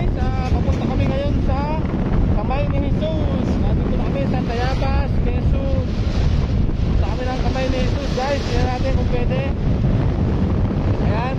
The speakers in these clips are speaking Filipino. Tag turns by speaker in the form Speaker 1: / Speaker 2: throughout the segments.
Speaker 1: guys, papunta kami ngayon sa Kamay ni Jesus. Nandito na kami sa Tayabas, Quezon. Punta kami ng Kamay ni Jesus guys. Tignan natin kung pwede. Ayan.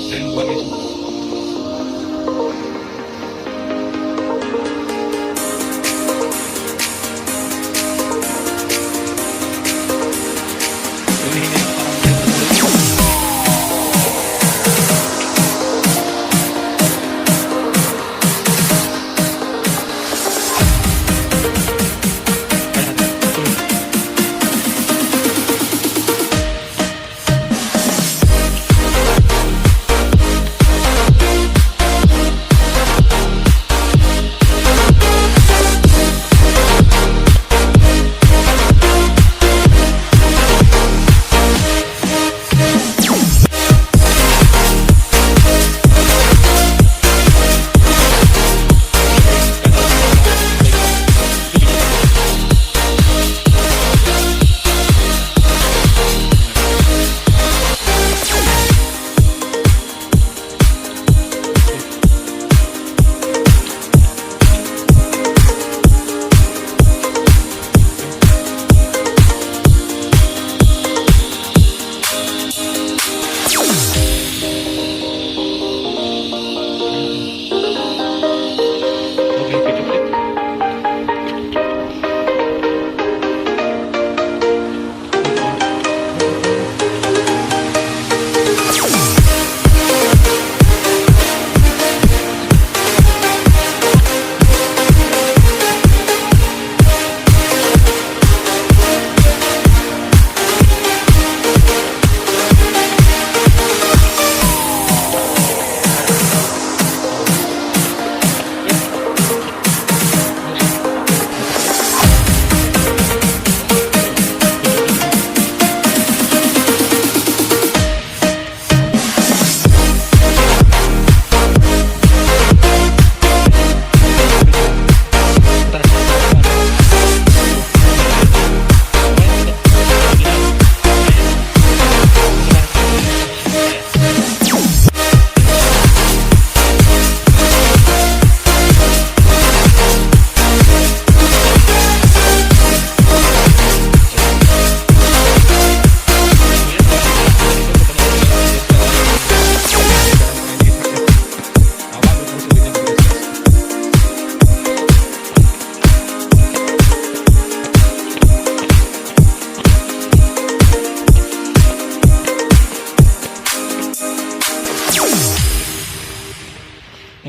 Speaker 1: Ayun buwan guys.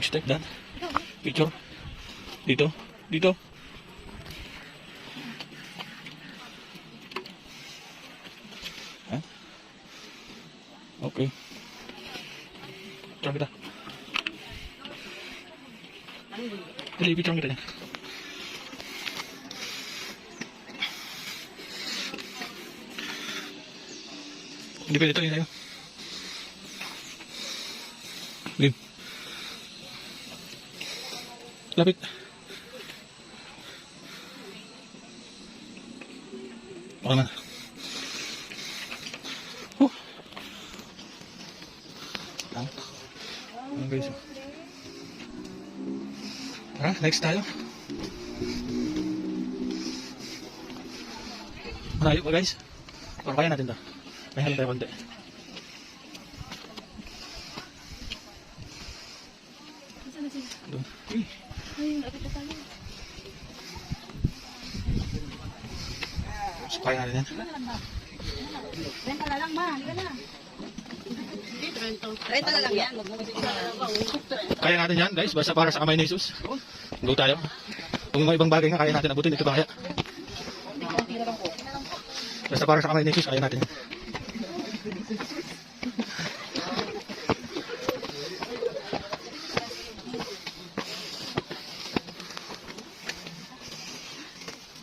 Speaker 1: Next step dan picture dito Hah? Oke picture kita jadi picture kita ya di pwede ito yun tayo Lim lapit baka na guys tara next tayo malayo pa guys pero kaya natin to may halong tayo konti doon kaya natin yan.
Speaker 2: Renta na lang, ma. Halika na. Renta na lang yan.
Speaker 1: Kaya natin yan, guys. Basta para sa kamay ni Jesus. Go tayo. Kung may ibang bagay nga, kaya natin abutin. Ito ba kaya? Basta para sa kamay ni Jesus, kaya natin.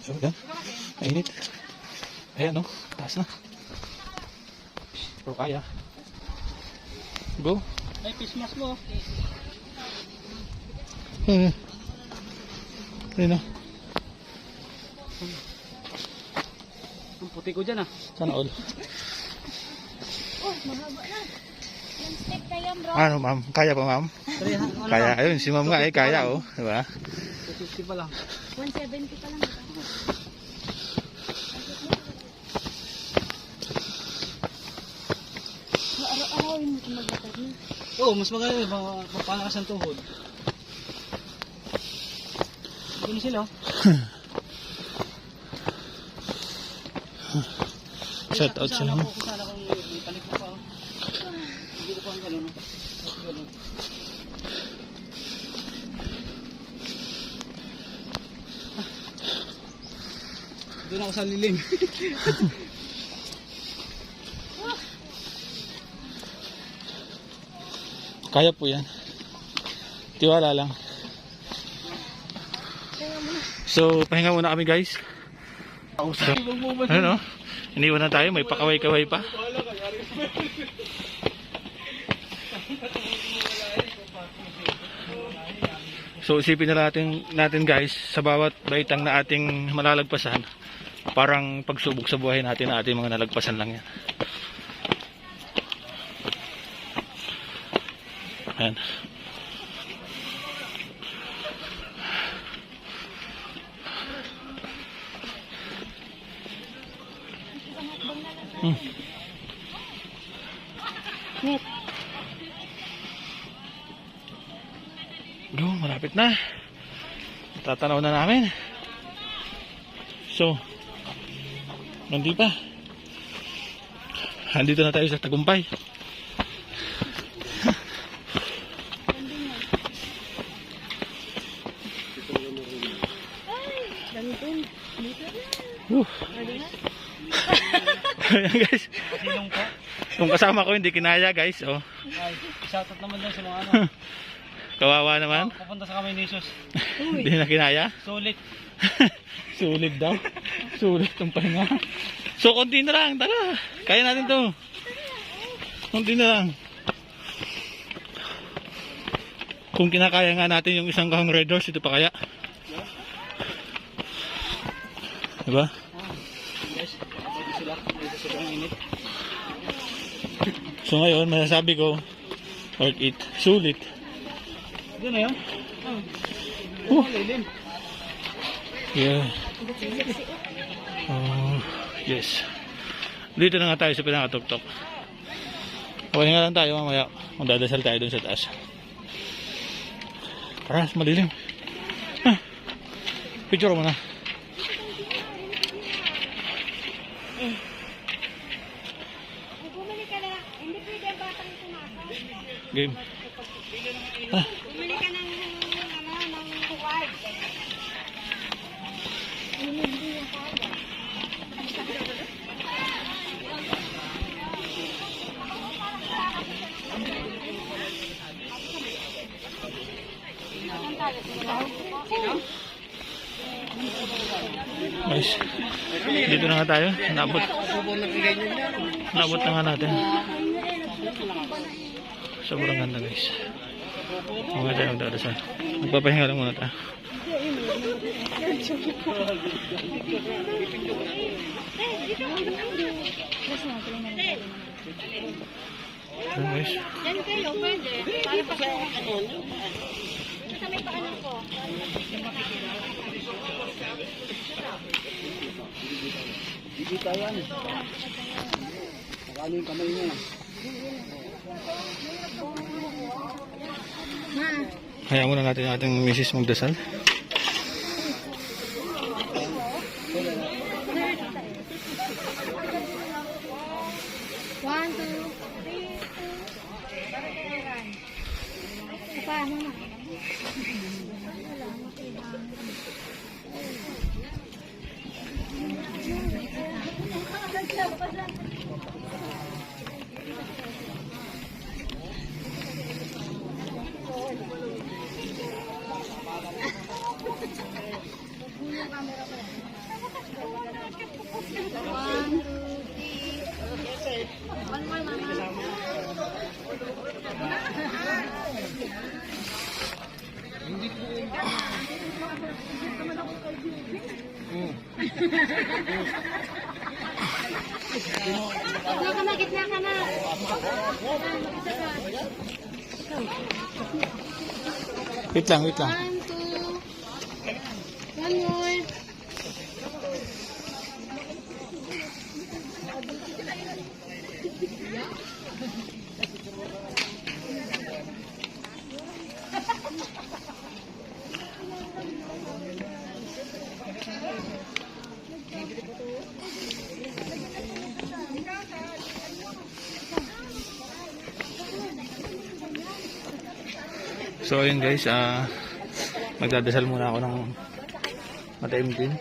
Speaker 1: So, yan. Mainit. Ayan, no? Taas na. Pero kaya. Go.
Speaker 2: Ay, Christmas mo.
Speaker 1: Ayun na.
Speaker 2: Ang puti ko dyan, ah.
Speaker 1: Sana all.
Speaker 3: Oh, mahaba na. Yung step na yan, bro.
Speaker 1: Ano, ma'am? Kaya pa, ma'am? Kaya. Ayun, si ma'am nga eh. Kaya, oh. Diba?
Speaker 2: 250 pa lang.
Speaker 3: 170 pa lang. Araw-araw Oo, hindi ko maglakad na.
Speaker 2: Oo, mas maganda yun. Mapalakas ang tuhod. Ganun sila.
Speaker 1: Shout out sila.
Speaker 2: Kung sana kung may palit mo pa. Hindi ko pa ang gano'n. Gano'n. Doon ako sa lilim.
Speaker 1: Kaya po yan. Tiwala lang. So, pahinga muna kami guys. So, ano? Iniwan na tayo. May pakaway-kaway pa. So, isipin na natin guys, sa bawat baitang na ating malalagpasan, parang pagsubok sa buhay natin na ating mga nalagpasan lang yan. Ayan.
Speaker 3: Net.
Speaker 1: Malapit na. Tatanaw na namin. So, hindi pa. Andito na tayo sa Tagumpay. Ayan guys.
Speaker 2: Silong ko.
Speaker 1: Kung kasama ko hindi kinaya guys. Oh.
Speaker 2: Ay, shoutout naman doon sa mga ano.
Speaker 1: Kawawa naman.
Speaker 2: Pupunta sa kamay ni Jesus.
Speaker 1: Hindi na kinaya.
Speaker 2: Sulit.
Speaker 1: Sulit daw. Sulit ang pahinga. So konti na lang. Tara. Kaya natin to. Konti na lang. Kung kinakaya nga natin yung isang kahong Red Horse, ito pa kaya. Diba?
Speaker 2: Guys, pwede sila. Dito sobrang init.
Speaker 1: So ngayon, masasabi ko, worth it. Sulit.
Speaker 2: Doon na yun.
Speaker 1: Oh.
Speaker 2: Lilim.
Speaker 1: Yeah. Oh, yes. Dito na nga tayo sa pinakatuktok. Okay nga lang tayo mamaya. Magdadasal tayo dun sa taas. Tara, malilim. Picture mo na.
Speaker 3: Bumili ka na. Hindi pwede ang batang pumasok.
Speaker 1: Game.
Speaker 3: Bumili ka ng huwag. Hindi yung kaya.
Speaker 1: Guys, dito na nga tayo. Nabot. Nabot na nga natin. Sobrang ganda guys. Mga tayo magdadasal. Magpapahinga lang muna tayo. So guys,
Speaker 3: Yan kayo, pwede. Para pa sa sa may paanan ko.
Speaker 2: Hindi tayo yan. Nakano yung kamay niya.
Speaker 1: hayaan muna natin ating misis magdasal.
Speaker 3: One, two, three, pa, mama. One more, mama. Gitna ka na, gitna ka na.
Speaker 1: Wait lang, wait lang.
Speaker 3: One, two. One more.
Speaker 1: So ayun guys, magdadasal muna ako ng mataimtim.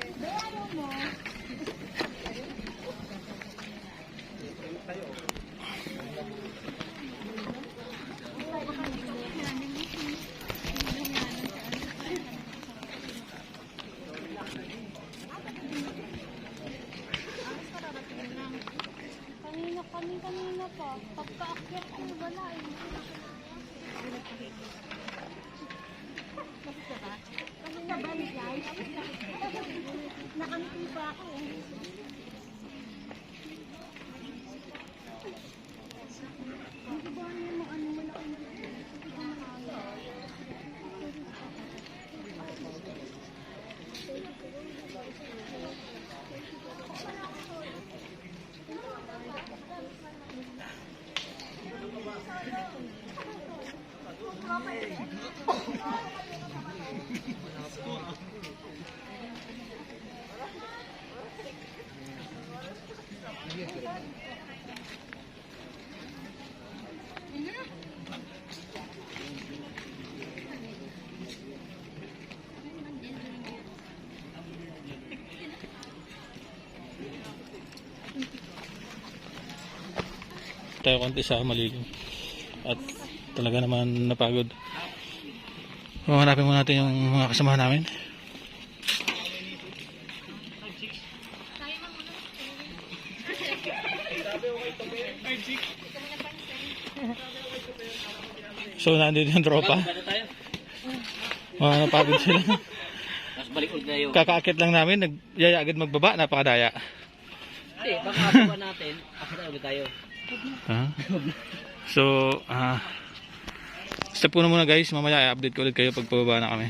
Speaker 3: Kanina pa. Pagkaakyat ko wala eh. Kanina ba niyan? Nakamiti pa ako eh.
Speaker 1: Tayo konti sa malilim at talaga naman napagod. Hanapin muna natin yung mga kasamahan namin. So nandito yung tropa. Napagod sila.
Speaker 2: Tapos balik ulit na yun.
Speaker 1: Kakaakit lang namin, nagyaya agad magbaba, napakadaya.
Speaker 2: Hindi, baka baba natin. Akit na ulit tayo.
Speaker 1: So, stop ko na muna guys. Mamaya i-update ko ulit kayo pag pababa na kami.